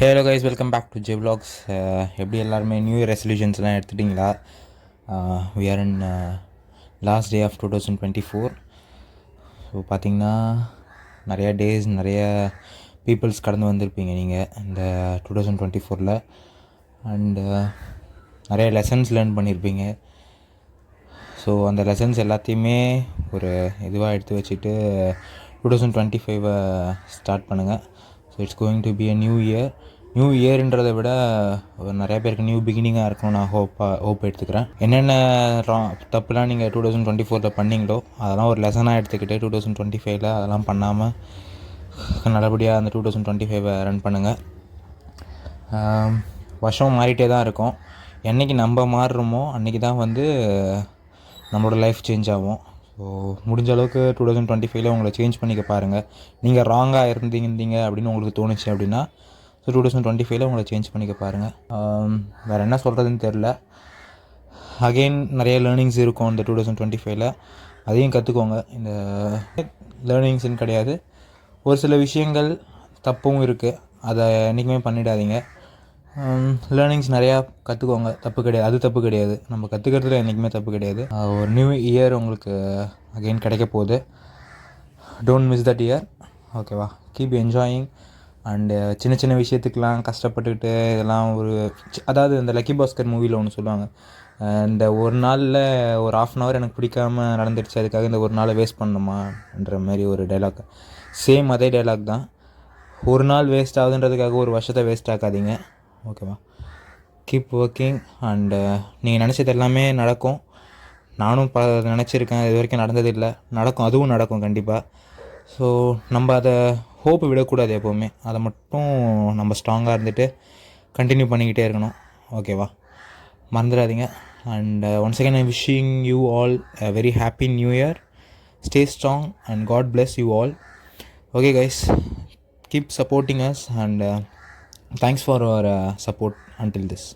Hello guys, welcome back to J vlogs. எப்படி எல்லாருமே new year ரெசல்யூஷன்ஸ்லாம் எடுத்துட்டிங்களா? We are in last day of 2024. So பார்த்திங்கன்னா நிறையா டேஸ், நிறைய பீப்புள்ஸ் கடந்து வந்திருப்பீங்க நீங்கள் இந்த 2024. அண்டு நிறைய லெசன்ஸ் லேர்ன் பண்ணியிருப்பீங்க. ஸோ அந்த லெசன்ஸ் எல்லாத்தையுமே ஒரு இதுவாக எடுத்து வச்சுட்டு 2025 ஸ்டார்ட் பண்ணுங்கள். So it's going to be a new இயர்ன்றதை விட நிறையா பேருக்கு நியூ பிகினிங்காக இருக்கணும் நான் ஹோப் எடுத்துக்கிறேன். என்னென்ன தப்புலாம் நீங்கள் 2024 பண்ணீங்களோ அதெல்லாம் ஒரு லெசனாக எடுத்துக்கிட்டு 2025 அதெல்லாம் பண்ணாமல் நல்லபடியாக அந்த 2025 ரன் பண்ணுங்கள். வருஷம் மாறிட்டே தான் இருக்கும். என்றைக்கு நம்ம மாறுறோமோ அன்றைக்கி தான் நம்மளோட லைஃப் சேஞ்ச் ஆகும். ஸோ முடிஞ்ச அளவுக்கு 2025 உங்களை சேஞ்ச் பண்ணிக்க பாருங்கள். நீங்கள் ராங்காக இருந்தீங்க அப்படின்னு உங்களுக்கு தோணுச்சு அப்படின்னா ஸோ 2025 உங்களை சேஞ்ச் பண்ணிக்க பாருங்கள். வேறு என்ன சொல்கிறதுன்னு தெரில. அகெயின் நிறைய லேர்னிங்ஸ் இருக்கும் இந்த 2025. அதையும் கற்றுக்கோங்க. இந்த லேர்னிங்ஸ்ன்னு கிடையாது, ஒரு சில விஷயங்கள் தப்பும் இருக்குது, அதை என்றைக்குமே பண்ணிடாதீங்க. லேர்னிங்ஸ் நிறையா கற்றுக்கோங்க, தப்பு கிடையாது, அது தப்பு கிடையாது. நம்ம கற்றுக்கிறதுல என்றைக்குமே தப்பு கிடையாது. ஒரு நியூ இயர் உங்களுக்கு அகெயின் கிடைக்க போகுது. டோன்ட் மிஸ் தட் இயர், ஓகேவா? Keep enjoying. அண்டு சின்ன சின்ன விஷயத்துக்கெலாம் கஷ்டப்பட்டுக்கிட்டு இதெல்லாம் அதாவது இந்த லக்கி பாஸ்கர் மூவியில் ஒன்று சொல்லுவாங்க, இந்த ஒரு நாளில் ஒரு ½ எனக்கு பிடிக்காமல் நடந்துடுச்சு, அதுக்காக இந்த ஒரு நாளை வேஸ்ட் பண்ணணுமான்ற மாதிரி ஒரு டைலாக். சேம் அதே டைலாக் தான். ஒரு நாள் வேஸ்ட் ஆகுதுன்றதுக்காக ஒரு வருஷத்தை வேஸ்ட் ஆக்காதீங்க, ஓகேவா? Keep working. அண்டு நீங்கள் நினச்சது எல்லாமே நடக்கும். நானும் நினச்சிருக்கேன், இது வரைக்கும் நடந்ததில்லை, நடக்கும், அதுவும் நடக்கும் கண்டிப்பாக. ஸோ நம்ம அதை ஹோப்பு விடக்கூடாது எப்போவுமே. அதை மட்டும் நம்ம ஸ்ட்ராங்காக இருந்துட்டு கண்டினியூ பண்ணிக்கிட்டே இருக்கணும், ஓகேவா? மறந்துடாதீங்க. And once again I wishing you all a very happy new year. Stay strong and God bless you all. Okay guys, keep supporting us and thanks for your support until this.